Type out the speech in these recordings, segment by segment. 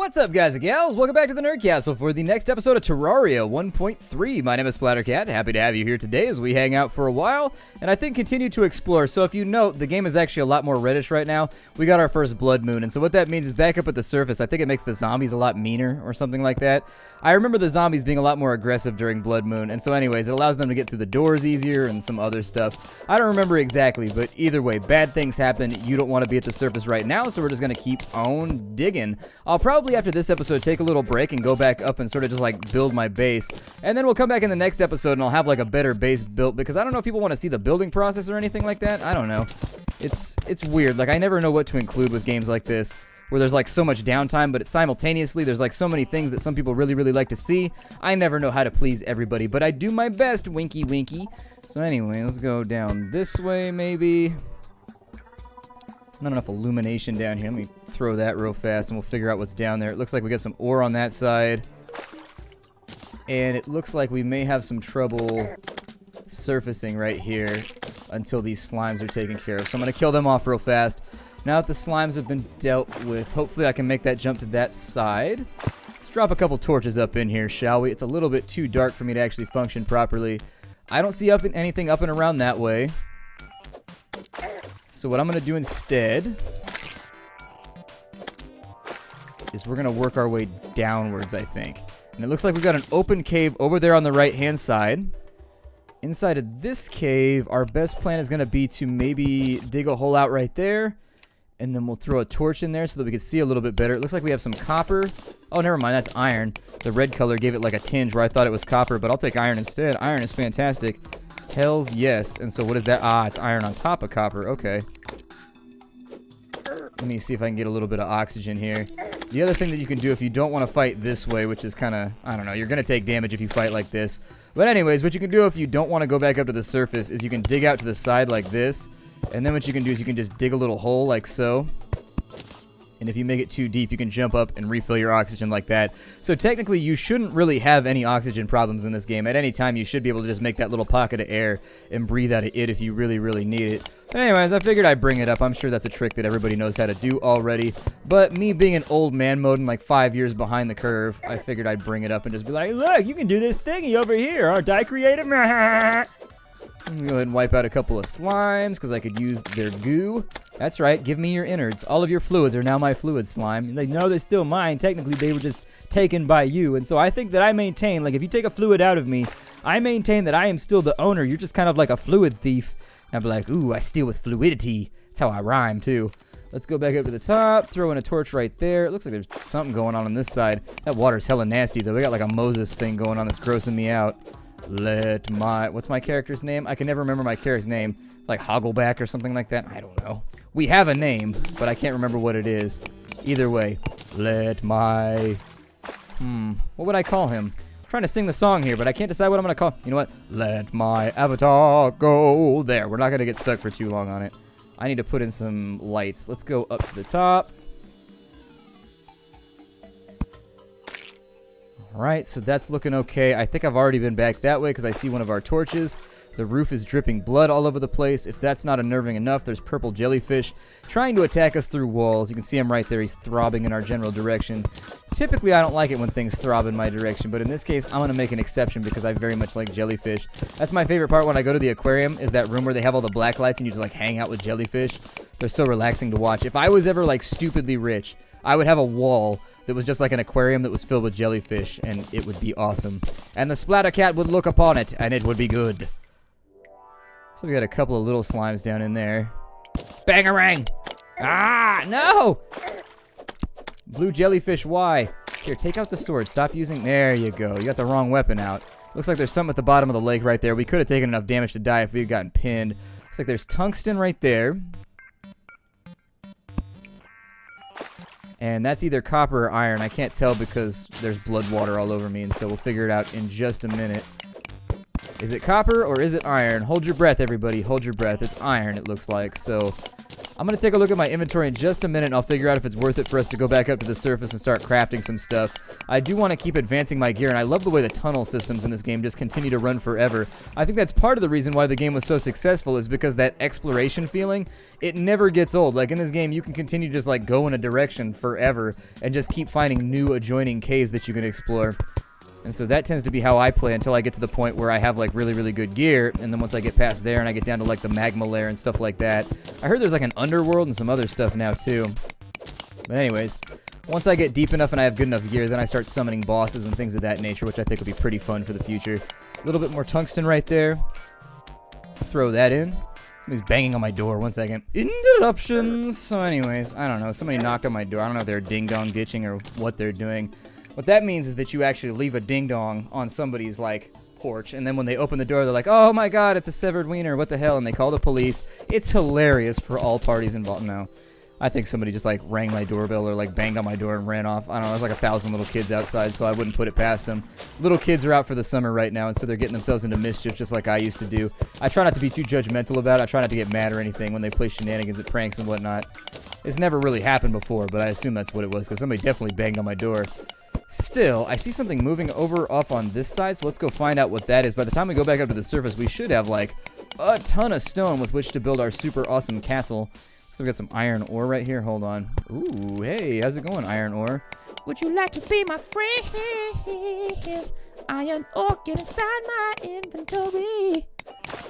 What's up, guys and gals? Welcome back to the Nerd Castle for the next episode of Terraria 1.3. My name is Splattercat. Happy to have you here today as we hang out for a while, and I think continue to explore. So if you note, the game is actually a lot more reddish right now. We got our first blood moon, and so what that means is back up at the surface, I think it makes the zombies a lot meaner or something like that. I remember the zombies being a lot more aggressive during blood moon, and so anyways, it allows them to get through the doors easier and some other stuff. I don't remember exactly, but either way, bad things happen. You don't want to be at the surface right now, so we're just going to keep on digging. I'll probably, after this episode, take a little break and go back up and sort of just like build my base, and then we'll come back in the next episode and I'll have like a better base built, because I don't know if people want to see the building process or anything like that. I don't know. It's weird. Like, I never know what to include with games like this where there's like so much downtime, but simultaneously there's like so many things that some people really like to see. I never know how to please everybody, but I do my best. Winky winky. So anyway, let's go down this way maybe. Not enough illumination down here. Let me throw that real fast and we'll figure out what's down there. It looks like we got some ore on that side. And it looks like we may have some trouble surfacing right here until these slimes are taken care of. So I'm going to kill them off real fast. Now that the slimes have been dealt with, hopefully I can make that jump to that side. Let's drop a couple torches up in here, shall we? It's a little bit too dark for me to actually function properly. I don't see anything up and around that way. So what I'm going to do instead is we're going to work our way downwards, I think. And it looks like we've got an open cave over there on the right-hand side. Inside of this cave, our best plan is going to be to maybe dig a hole out right there. And then we'll throw a torch in there so that we can see a little bit better. It looks like we have some copper. Oh, never mind. That's iron. The red color gave it like a tinge where I thought it was copper, but I'll take iron instead. Iron is fantastic. Hells yes. And so what is that? Ah, it's iron on top of copper. Okay. Let me see if I can get a little bit of oxygen here. The other thing that you can do if you don't want to fight this way, which is kind of, I don't know, you're going to take damage if you fight like this. But anyways, what you can do if you don't want to go back up to the surface is you can dig out to the side like this. And then what you can do is you can just dig a little hole like so. And if you make it too deep, you can jump up and refill your oxygen like that. So technically, you shouldn't really have any oxygen problems in this game. At any time, you should be able to just make that little pocket of air and breathe out of it if you really need it. But anyways, I figured I'd bring it up. I'm sure that's a trick that everybody knows how to do already. But me being an old man mode and like 5 years behind the curve, I figured I'd bring it up and just be like, look, you can do this thingy over here. Aren't I creative? I'm gonna go ahead and wipe out a couple of slimes because I could use their goo. That's right, give me your innards. All of your fluids are now my fluid slime. Like, no, they're still mine. Technically, they were just taken by you. And so I think that I maintain, like, if you take a fluid out of me, I maintain that I am still the owner. You're just kind of like a fluid thief. And I'd be like, ooh, I steal with fluidity. That's how I rhyme, too. Let's go back up to the top, throw in a torch right there. It looks like there's something going on this side. That water's hella nasty, though. We got like a Moses thing going on that's grossing me out. What's my character's name? I can never remember my character's name. It's like Hoggleback or something like that. I don't know. We have a name, but I can't remember what it is. Either way, what would I call him? I'm trying to sing the song here, but I can't decide what I'm going to call. You know what? Let my avatar go. There, we're not going to get stuck for too long on it. I need to put in some lights. Let's go up to the top. Alright, so that's looking okay. I think I've already been back that way because I see one of our torches. The roof is dripping blood all over the place. If that's not unnerving enough, there's purple jellyfish trying to attack us through walls. You can see him right there. He's throbbing in our general direction. Typically, I don't like it when things throb in my direction, but in this case, I'm going to make an exception because I very much like jellyfish. That's my favorite part when I go to the aquarium, is that room where they have all the black lights and you just like hang out with jellyfish. They're so relaxing to watch. If I was ever like stupidly rich, I would have a wall that was just like an aquarium that was filled with jellyfish, and it would be awesome. And the Splattercat would look upon it, and it would be good. So we got a couple of little slimes down in there. Bangarang! Ah, no! Blue jellyfish, why? Here, take out the sword. Stop using... There you go. You got the wrong weapon out. Looks like there's something at the bottom of the lake right there. We could have taken enough damage to die if we had gotten pinned. Looks like there's tungsten right there. And that's either copper or iron. I can't tell because there's blood water all over me, and so we'll figure it out in just a minute. Is it copper or is it iron? Hold your breath, everybody. Hold your breath. It's iron, it looks like. So I'm going to take a look at my inventory in just a minute, and I'll figure out if it's worth it for us to go back up to the surface and start crafting some stuff. I do want to keep advancing my gear, and I love the way the tunnel systems in this game just continue to run forever. I think that's part of the reason why the game was so successful, is because that exploration feeling, it never gets old. Like in this game, you can continue to just like go in a direction forever and just keep finding new adjoining caves that you can explore. And so that tends to be how I play until I get to the point where I have like really, really good gear. And then once I get past there and I get down to like the magma layer and stuff like that. I heard there's like an underworld and some other stuff now too. But anyways, once I get deep enough and I have good enough gear, then I start summoning bosses and things of that nature, which I think will be pretty fun for the future. A little bit more tungsten right there. Throw that in. Somebody's banging on my door. 1 second. Interruptions. So anyways, I don't know. Somebody knocked on my door. I don't know if they're ding-dong ditching or what they're doing. What that means is that you actually leave a ding-dong on somebody's, like, porch, and then when they open the door, they're like, oh my god, it's a severed wiener, what the hell, and they call the police. It's hilarious for all parties involved. No, I think somebody just, like, rang my doorbell or, like, banged on my door and ran off. I don't know, there's like 1,000 little kids outside, so I wouldn't put it past them. Little kids are out for the summer right now, and so they're getting themselves into mischief just like I used to do. I try not to be too judgmental about it. I try not to get mad or anything when they play shenanigans at pranks and whatnot. It's never really happened before, but I assume that's what it was, because somebody definitely banged on my door. Still, I see something moving over off on this side, so let's go find out what that is. By the time we go back up to the surface, we should have, like, a ton of stone with which to build our super awesome castle. So we got some iron ore right here. Hold on. Ooh, hey, how's it going, iron ore? Would you like to be my friend? Iron ore, get inside my inventory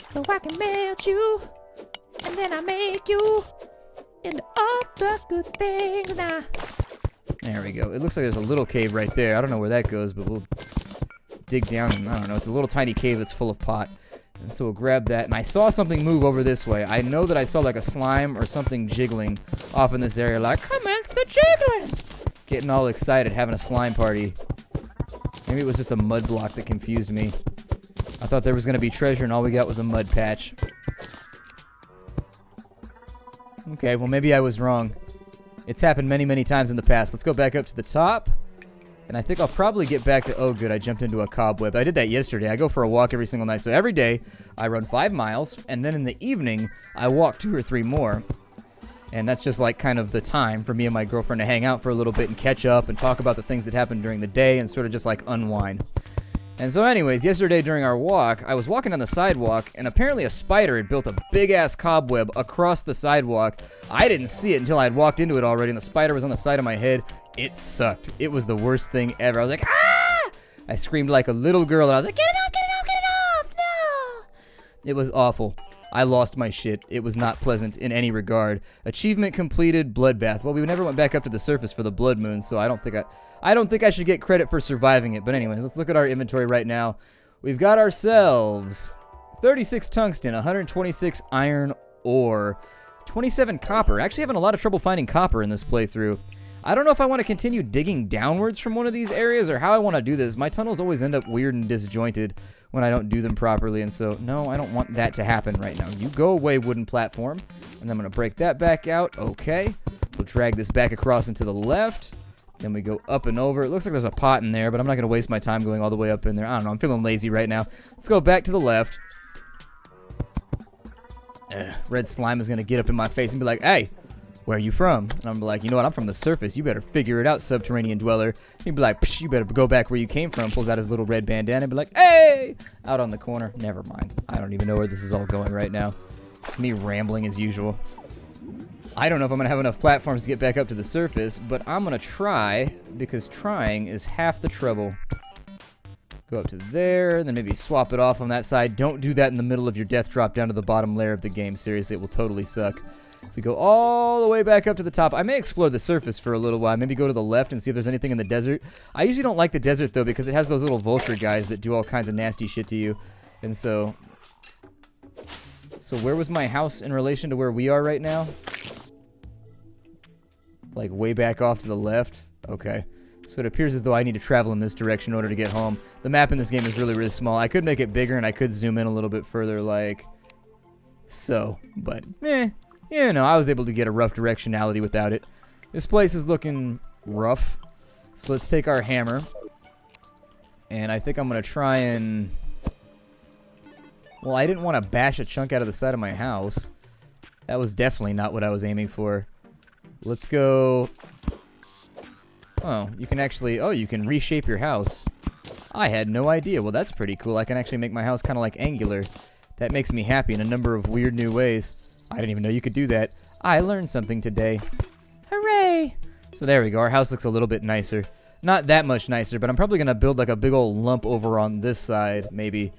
so I can melt you, and then I make you into all the good things now. There we go. It looks like there's a little cave right there. I don't know where that goes, but we'll dig down. And, I don't know. It's a little tiny cave that's full of pot. And so we'll grab that. And I saw something move over this way. I know that I saw like a slime or something jiggling off in this area. Like, commence the jiggling! Getting all excited, having a slime party. Maybe it was just a mud block that confused me. I thought there was going to be treasure and all we got was a mud patch. Okay, well maybe I was wrong. It's happened many, many times in the past. Let's go back up to the top. And I think I'll probably get back to... Oh, good. I jumped into a cobweb. I did that yesterday. I go for a walk every single night. So every day, I run 5 miles. And then in the evening, I walk 2 or 3 more. And that's just like kind of the time for me and my girlfriend to hang out for a little bit and catch up and talk about the things that happened during the day and sort of just like unwind. And so anyways, yesterday during our walk, I was walking on the sidewalk, and apparently a spider had built a big-ass cobweb across the sidewalk. I didn't see it until I had walked into it already, and the spider was on the side of my head. It sucked. It was the worst thing ever. I was like, ah! I screamed like a little girl, and I was like, get it off, get it off, get it off! No! It was awful. I lost my shit. It was not pleasant in any regard. Achievement completed, bloodbath. Well, we never went back up to the surface for the blood moon, so I don't think I should get credit for surviving it. But anyways, let's look at our inventory right now. We've got ourselves 36 tungsten, 126 iron ore, 27 copper. Actually having a lot of trouble finding copper in this playthrough. I don't know if I want to continue digging downwards from one of these areas or how I want to do this. My tunnels always end up weird and disjointed when I don't do them properly, and so, no, I don't want that to happen right now. You go away, wooden platform, and I'm going to break that back out. Okay. We'll drag this back across into the left. Then we go up and over. It looks like there's a pot in there, but I'm not going to waste my time going all the way up in there. I don't know. I'm feeling lazy right now. Let's go back to the left. Red slime is going to get up in my face and be like, hey, where are you from? And I'm like, you know what? I'm from the surface. You better figure it out, subterranean dweller. He'd be like, psh, you better go back where you came from. Pulls out his little red bandana and be like, hey! Out on the corner. Never mind. I don't even know where this is all going right now. It's me rambling as usual. I don't know if I'm going to have enough platforms to get back up to the surface, but I'm going to try, because trying is half the trouble. Go up to there, then maybe swap it off on that side. Don't do that in the middle of your death drop down to the bottom layer of the game. Seriously, it will totally suck. If we go all the way back up to the top, I may explore the surface for a little while. Maybe go to the left and see if there's anything in the desert. I usually don't like the desert, though, because it has those little vulture guys that do all kinds of nasty shit to you. And so where was my house in relation to where we are right now? Like way back off to the left? Okay. So it appears as though I need to travel in this direction in order to get home. The map in this game is really, really small. I could make it bigger and I could zoom in a little bit further like so. But, you know, I was able to get a rough directionality without it. This place is looking rough. So let's take our hammer. And I think I'm going to try and... Well, I didn't want to bash a chunk out of the side of my house. That was definitely not what I was aiming for. Let's go... Oh, you can actually... Oh, you can reshape your house. I had no idea. Well, that's pretty cool. I can actually make my house kind of like angular. That makes me happy in a number of weird new ways. I didn't even know you could do that. I learned something today. Hooray! So there we go. Our house looks a little bit nicer. Not that much nicer, but I'm probably going to build like a big old lump over on this side, maybe.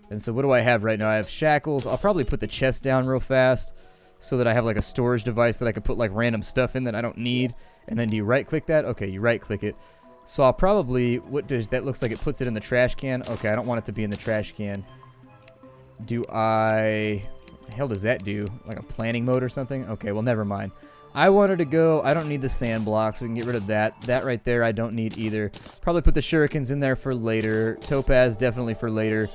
And so what do I have right now? I have shackles. I'll probably put the chest down real fast so that I have like a storage device that I could put like random stuff in that I don't need. And then do you right-click that? Okay, you right-click it. So I'll probably... What does that looks like? It puts it in the trash can. Okay, I don't want it to be in the trash can. Do I... What the hell does that do? Like a planning mode or something? Okay, well, never mind. I wanted to go... I don't need the sand blocks. We can get rid of that. That right there I don't need either. Probably put the shurikens in there for later. Topaz definitely for later.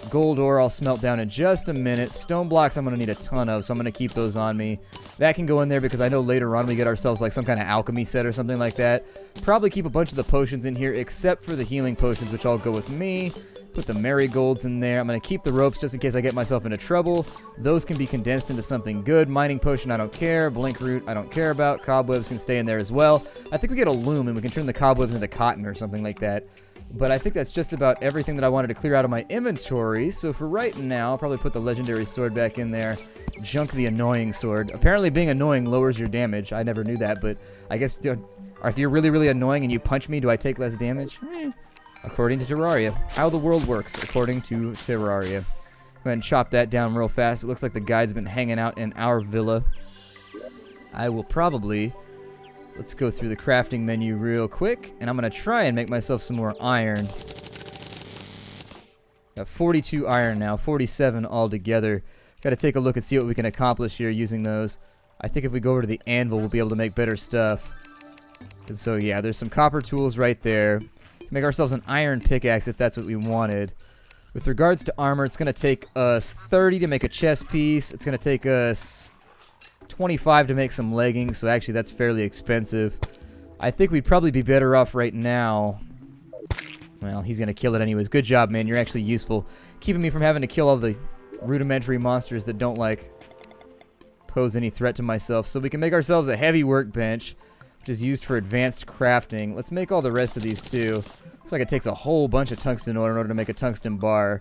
Gold ore I'll smelt down in just a minute. Stone blocks I'm going to need a ton of, so I'm going to keep those on me. That can go in there because I know later on we get ourselves like some kind of alchemy set or something like that. Probably keep a bunch of the potions in here except for the healing potions, which all go with me. Put the marigolds in there. I'm going to keep the ropes just in case I get myself into trouble. Those can be condensed into something good. Mining potion, I don't care. Blink root, I don't care about. Cobwebs can stay in there as well. I think we get a loom and we can turn the cobwebs into cotton or something like that. But I think that's just about everything that I wanted to clear out of my inventory. So for right now, I'll probably put the legendary sword back in there. Junk the annoying sword. Apparently being annoying lowers your damage. I never knew that, but I guess if you're really, really annoying and you punch me, do I take less damage? According to Terraria. How the world works, according to Terraria. Go ahead and chop that down real fast. It looks like the guide's been hanging out in our villa. I will probably... Let's go through the crafting menu real quick. And I'm going to try and make myself some more iron. Got 42 iron now. 47 altogether. Got to take a look and see what we can accomplish here using those. I think if we go over to the anvil, we'll be able to make better stuff. And so, yeah, there's some copper tools right there. Make ourselves an iron pickaxe if that's what we wanted. With regards to armor, it's going to take us 30 to make a chest piece. It's going to take us 25 to make some leggings, so actually that's fairly expensive. I think we'd probably be better off right now. Well, he's going to kill it anyways. Good job, man. You're actually useful. Keeping me from having to kill all the rudimentary monsters that don't, like, pose any threat to myself. So we can make ourselves a heavy workbench, which is used for advanced crafting. Let's make all the rest of these too. Looks like it takes a whole bunch of tungsten ore in order to make a tungsten bar.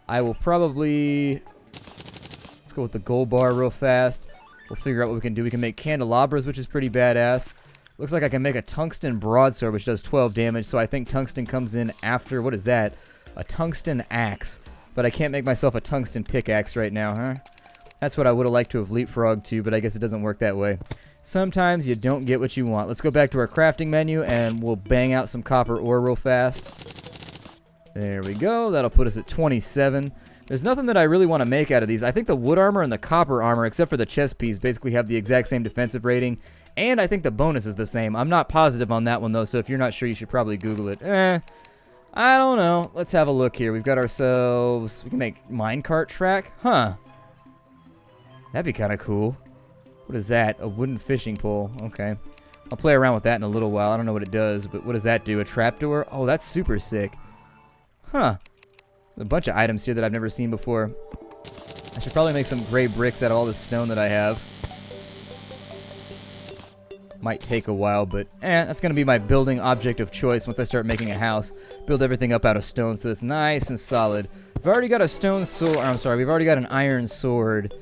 I will probably... Let's go with the gold bar real fast. We'll figure out what we can do. We can make candelabras, which is pretty badass. Looks like I can make a tungsten broadsword, which does 12 damage, so I think tungsten comes in after... What is that? A tungsten axe. But I can't make myself a tungsten pickaxe right now, huh? That's what I would have liked to have leapfrogged to, but I guess it doesn't work that way. Sometimes you don't get what you want. Let's go back to our crafting menu, and we'll bang out some copper ore real fast. There we go. That'll put us at 27. There's nothing that I really want to make out of these. I think the wood armor and the copper armor, except for the chest piece, basically have the exact same defensive rating. And I think the bonus is the same. I'm not positive on that one, though, so if you're not sure, you should probably Google it. I don't know. Let's have a look here. We've got ourselves... We can make minecart track? Huh. That'd be kind of cool. What is that? A wooden fishing pole. Okay. I'll play around with that in a little while. I don't know what it does, but what does that do? A trapdoor? Oh, that's super sick. Huh. A bunch of items here that I've never seen before. I should probably make some gray bricks out of all this stone that I have. Might take a while, but that's going to be my building object of choice once I start making a house. Build everything up out of stone so it's nice and solid. We've already got a stone sword. I'm sorry, we've already got an iron sword.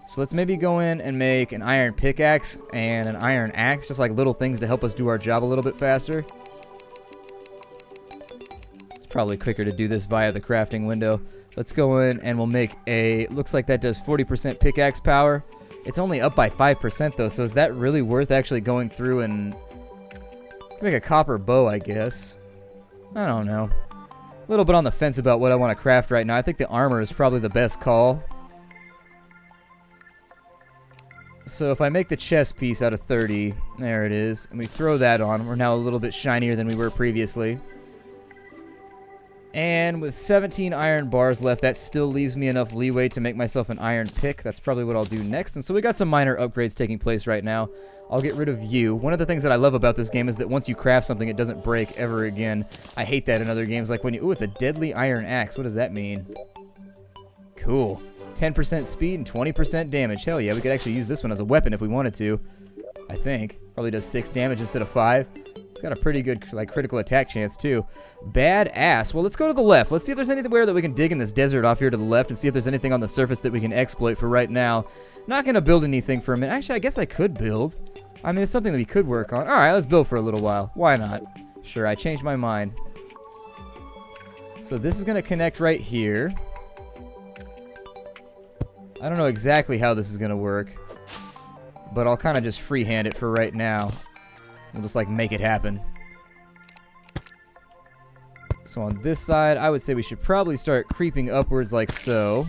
So let's maybe go in and make an iron pickaxe and an iron axe, just like little things to help us do our job a little bit faster. It's probably quicker to do this via the crafting window. Let's go in and we'll make a, looks like that does 40% pickaxe power. It's only up by 5% though, so is that really worth actually going through and make a copper bow, I guess? I don't know. A little bit on the fence about what I want to craft right now. I think the armor is probably the best call. So if I make the chest piece out of 30, there it is, and we throw that on, we're now a little bit shinier than we were previously. And with 17 iron bars left, that still leaves me enough leeway to make myself an iron pick. That's probably what I'll do next. And so we got some minor upgrades taking place right now. I'll get rid of you. One of the things that I love about this game is that once you craft something, it doesn't break ever again. I hate that in other games, like when you... Ooh, it's a deadly iron axe. What does that mean? Cool. 10% speed and 20% damage. Hell yeah, we could actually use this one as a weapon if we wanted to. I think. Probably does 6 damage instead of 5. It's got a pretty good like critical attack chance too. Badass. Well, let's go to the left. Let's see if there's anywhere that we can dig in this desert off here to the left and see if there's anything on the surface that we can exploit for right now. Not going to build anything for a minute. Actually, I guess I could build. I mean, it's something that we could work on. Alright, let's build for a little while. Why not? Sure, I changed my mind. So this is going to connect right here. I don't know exactly how this is going to work, but I'll kind of just freehand it for right now. We'll just like make it happen. So on this side, I would say we should probably start creeping upwards like so.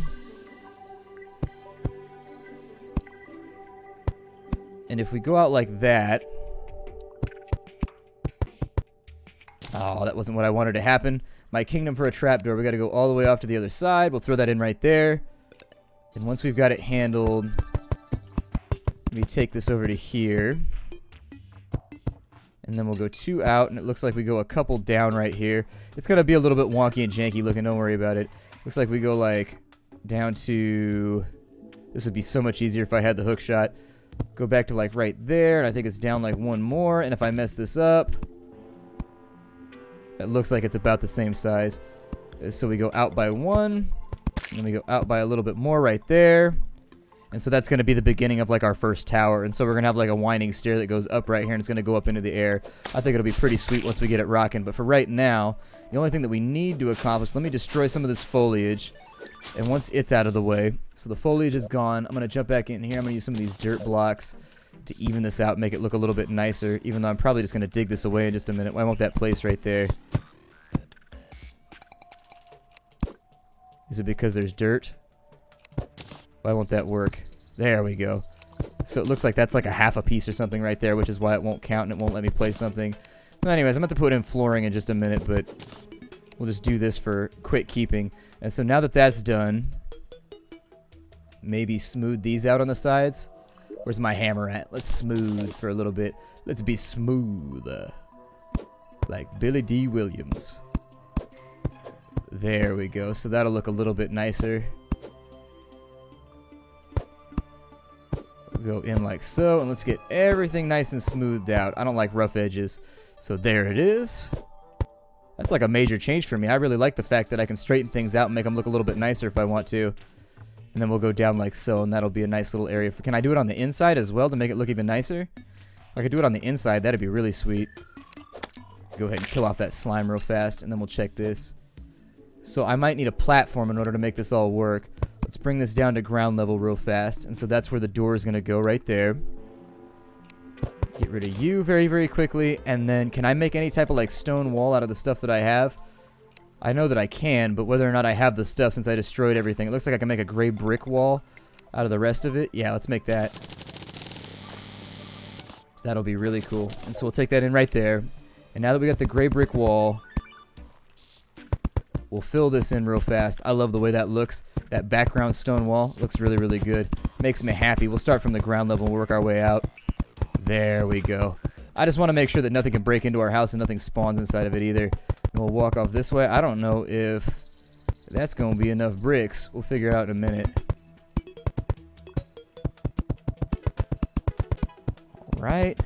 And if we go out like that... Oh, that wasn't what I wanted to happen. My kingdom for a trapdoor. We got to go all the way off to the other side. We'll throw that in right there. And once we've got it handled, let me take this over to here. And then we'll go 2 out, and it looks like we go a couple down right here. It's going to be a little bit wonky and janky looking, don't worry about it. Looks like we go like down to... This would be so much easier if I had the hook shot. Go back to like right there, and I think it's down like 1 more, and if I mess this up... It looks like it's about the same size. So we go out by 1, and then we go out by a little bit more right there. And so that's going to be the beginning of like our first tower. And so we're going to have like a winding stair that goes up right here, and it's going to go up into the air. I think it'll be pretty sweet once we get it rocking. But for right now, the only thing that we need to accomplish, let me destroy some of this foliage. And once it's out of the way, so the foliage is gone, I'm going to jump back in here. I'm going to use some of these dirt blocks to even this out, make it look a little bit nicer, even though I'm probably just going to dig this away in just a minute. Why won't that place right there? Is it because there's dirt? Why won't that work? There we go. So it looks like that's like a half a piece or something right there, which is why it won't count and it won't let me place something. So anyways, I'm about to put in flooring in just a minute, but we'll just do this for quick keeping. And so now that that's done, maybe smooth these out on the sides. Where's my hammer at? Let's smooth for a little bit. Let's be smooth. Like Billy D. Williams. There we go. So that'll look a little bit nicer. We'll go in like so, and let's get everything nice and smoothed out. I don't like rough edges. So there it is. That's like a major change for me. I really like the fact that I can straighten things out and make them look a little bit nicer if I want to. And then we'll go down like so, and that'll be a nice little area. Can I do it on the inside as well to make it look even nicer? If I could do it on the inside, that'd be really sweet. Go ahead and kill off that slime real fast, and then we'll check this. So I might need a platform in order to make this all work. Let's bring this down to ground level real fast. And so that's where the door is going to go right there. Get rid of you very, very quickly. And then can I make any type of like stone wall out of the stuff that I have? I know that I can, but whether or not I have the stuff since I destroyed everything. It looks like I can make a gray brick wall out of the rest of it. Yeah, let's make that. That'll be really cool. And so we'll take that in right there. And now that we got the gray brick wall, we'll fill this in real fast. I love the way that looks. That background stone wall looks really, really good. Makes me happy. We'll start from the ground level and work our way out. There we go. I just want to make sure that nothing can break into our house and nothing spawns inside of it either. And we'll walk off this way. I don't know if that's going to be enough bricks. We'll figure it out in a minute. All right.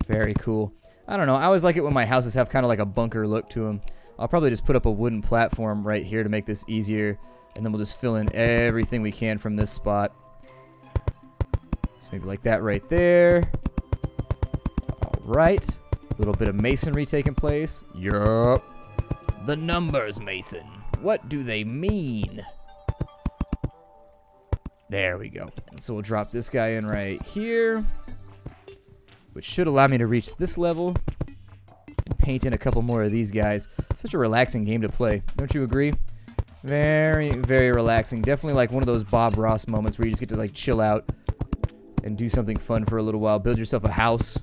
Very cool. I don't know. I always like it when my houses have kind of like a bunker look to them. I'll probably just put up a wooden platform right here to make this easier. And then we'll just fill in everything we can from this spot. So maybe like that right there. Alright. A little bit of masonry taking place. Yup. The numbers, Mason. What do they mean? There we go. So we'll drop this guy in right here, which should allow me to reach this level and paint in a couple more of these guys. Such a relaxing game to play. Don't you agree? Very, very relaxing. Definitely like one of those Bob Ross moments where you just get to like chill out and do something fun for a little while. Build yourself a house.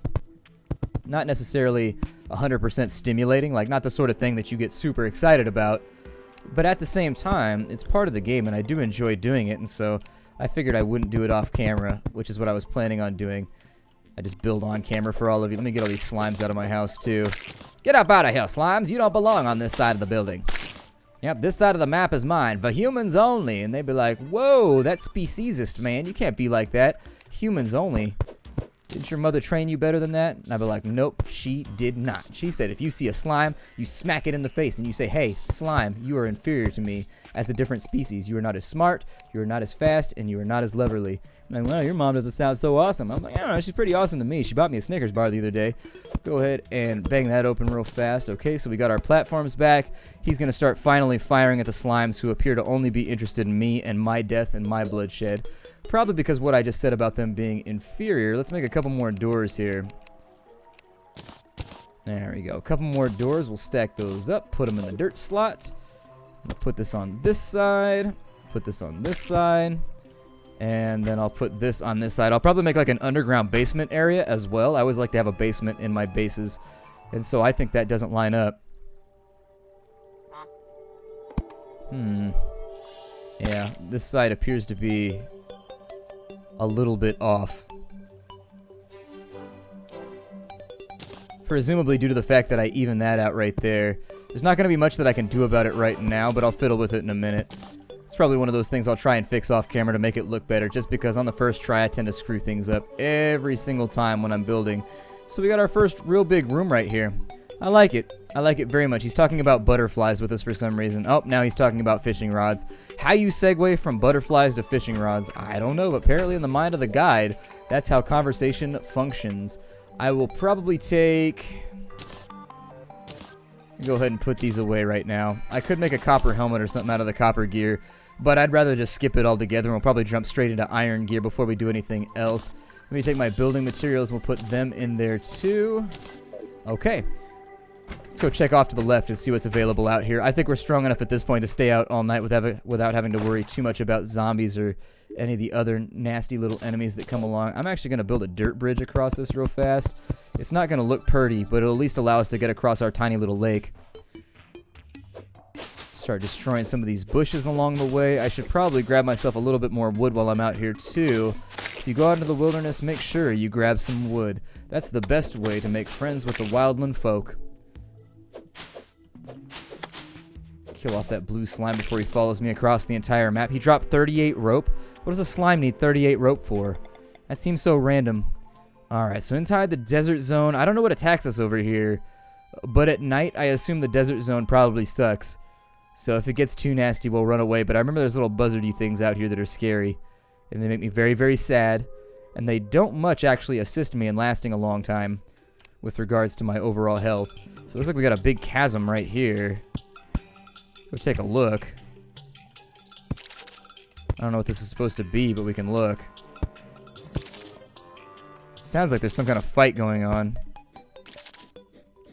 Not necessarily 100% stimulating, like not the sort of thing that you get super excited about. But at the same time, it's part of the game and I do enjoy doing it. And so I figured I wouldn't do it off camera, which is what I was planning on doing. I just build on camera for all of you. Let me get all these slimes out of my house, too. Get up out of here, slimes. You don't belong on this side of the building. Yep, this side of the map is mine. For humans only. And they'd be like, whoa, that's speciesist, man. You can't be like that. Humans only. Didn't your mother train you better than that? And I'd be like, nope, she did not. She said, if you see a slime, you smack it in the face and you say, hey, slime, you are inferior to me as a different species. You are not as smart, you are not as fast, and you are not as loverly. I'm like, well, your mom doesn't sound so awesome. I'm like, I don't know, she's pretty awesome to me. She bought me a Snickers bar the other day. Go ahead and bang that open real fast. Okay, so we got our platforms back. He's going to start finally firing at the slimes who appear to only be interested in me and my death and my bloodshed. Probably because what I just said about them being inferior. Let's make a couple more doors here. There we go. A couple more doors. We'll stack those up. Put them in the dirt slot. I'll put this on this side. Put this on this side. And then I'll put this on this side. I'll probably make like an underground basement area as well. I always like to have a basement in my bases. And so I think that doesn't line up. Yeah, this side appears to be a little bit off. Presumably due to the fact that I even that out right there. There's not going to be much that I can do about it right now, but I'll fiddle with it in a minute. It's probably one of those things I'll try and fix off camera to make it look better, just because on the first try I tend to screw things up every single time when I'm building. So we got our first real big room right here. I like it. I like it very much. He's talking about butterflies with us for some reason. Oh, now he's talking about fishing rods. How you segue from butterflies to fishing rods, I don't know, but apparently in the mind of the guide, that's how conversation functions. I will probably take... Go ahead and put these away right now. I could make a copper helmet or something out of the copper gear, but I'd rather just skip it all together and we'll probably jump straight into iron gear before we do anything else. Let me take my building materials and we'll put them in there too. Okay. Let's go check off to the left and see what's available out here. I think we're strong enough at this point to stay out all night without having to worry too much about zombies or any of the other nasty little enemies that come along. I'm actually going to build a dirt bridge across this real fast. It's not going to look pretty, but it'll at least allow us to get across our tiny little lake. Start destroying some of these bushes along the way. I should probably grab myself a little bit more wood while I'm out here too. If you go out into the wilderness, make sure you grab some wood. That's the best way to make friends with the wildland folk. Kill off that blue slime before he follows me across the entire map. He dropped 38 rope. What does a slime need 38 rope for? That seems so random. Alright, so inside the desert zone, I don't know what attacks us over here, but at night I assume the desert zone probably sucks. So if it gets too nasty, we'll run away. But I remember there's little buzzardy things out here that are scary, and they make me very, very sad, and they don't much actually assist me in lasting a long time with regards to my overall health. So it looks like we got a big chasm right here. Go take a look. I don't know what this is supposed to be, but we can look. It sounds like there's some kind of fight going on.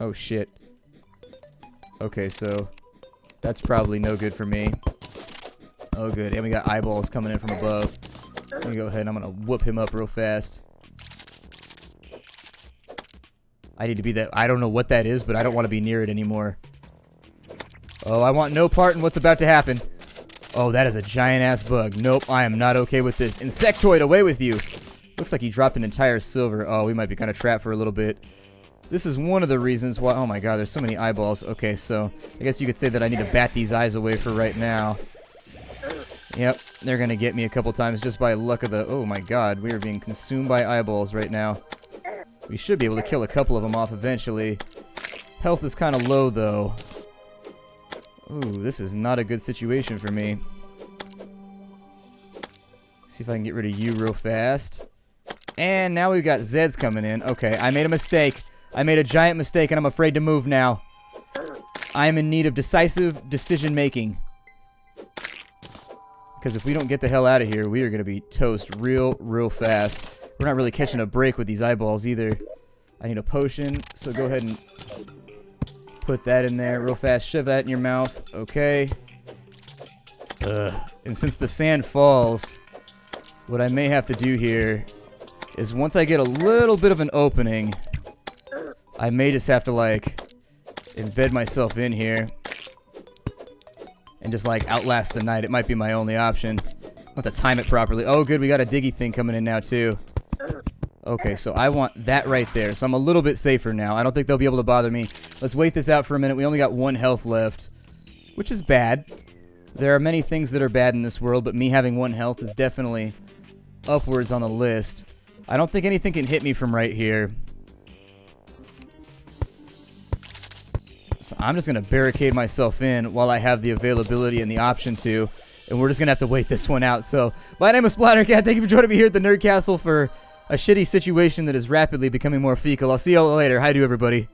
Oh shit. Okay, so that's probably no good for me. Oh good, and we got eyeballs coming in from above. Let me go ahead and I'm gonna whoop him up real fast. I need to be that. I don't know what that is, but I don't want to be near it anymore. Oh, I want no part in what's about to happen. Oh, that is a giant-ass bug. Nope, I am not okay with this. Insectoid, away with you! Looks like he dropped an entire silver. Oh, we might be kind of trapped for a little bit. This is one of the reasons why... Oh my god, there's so many eyeballs. Okay, so I guess you could say that I need to bat these eyes away for right now. Yep, they're going to get me a couple times just by luck of the... Oh my god, we are being consumed by eyeballs right now. We should be able to kill a couple of them off eventually. Health is kind of low, though. Ooh, this is not a good situation for me. See if I can get rid of you real fast. And now we've got Zeds coming in. Okay, I made a mistake. I made a giant mistake, and I'm afraid to move now. I am in need of decisive decision-making. Because if we don't get the hell out of here, we are going to be toast real fast. We're not really catching a break with these eyeballs either. I need a potion, so go ahead and put that in there real fast. Shove that in your mouth. Okay. And since the sand falls, what I may have to do here is once I get a little bit of an opening, I may just have to, like, embed myself in here and just, like, outlast the night. It might be my only option. I'll have to time it properly. Oh, good, we got a diggy thing coming in now, too. Okay, so I want that right there. So I'm a little bit safer now. I don't think they'll be able to bother me. Let's wait this out for a minute. We only got 1 health left, which is bad. There are many things that are bad in this world, but me having 1 health is definitely upwards on the list. I don't think anything can hit me from right here. So I'm just going to barricade myself in while I have the availability and the option to. And we're just going to have to wait this one out. So, my name is Splattercat. Thank you for joining me here at the Nerd Castle for a shitty situation that is rapidly becoming more fecal. I'll see you all later. Hi to everybody.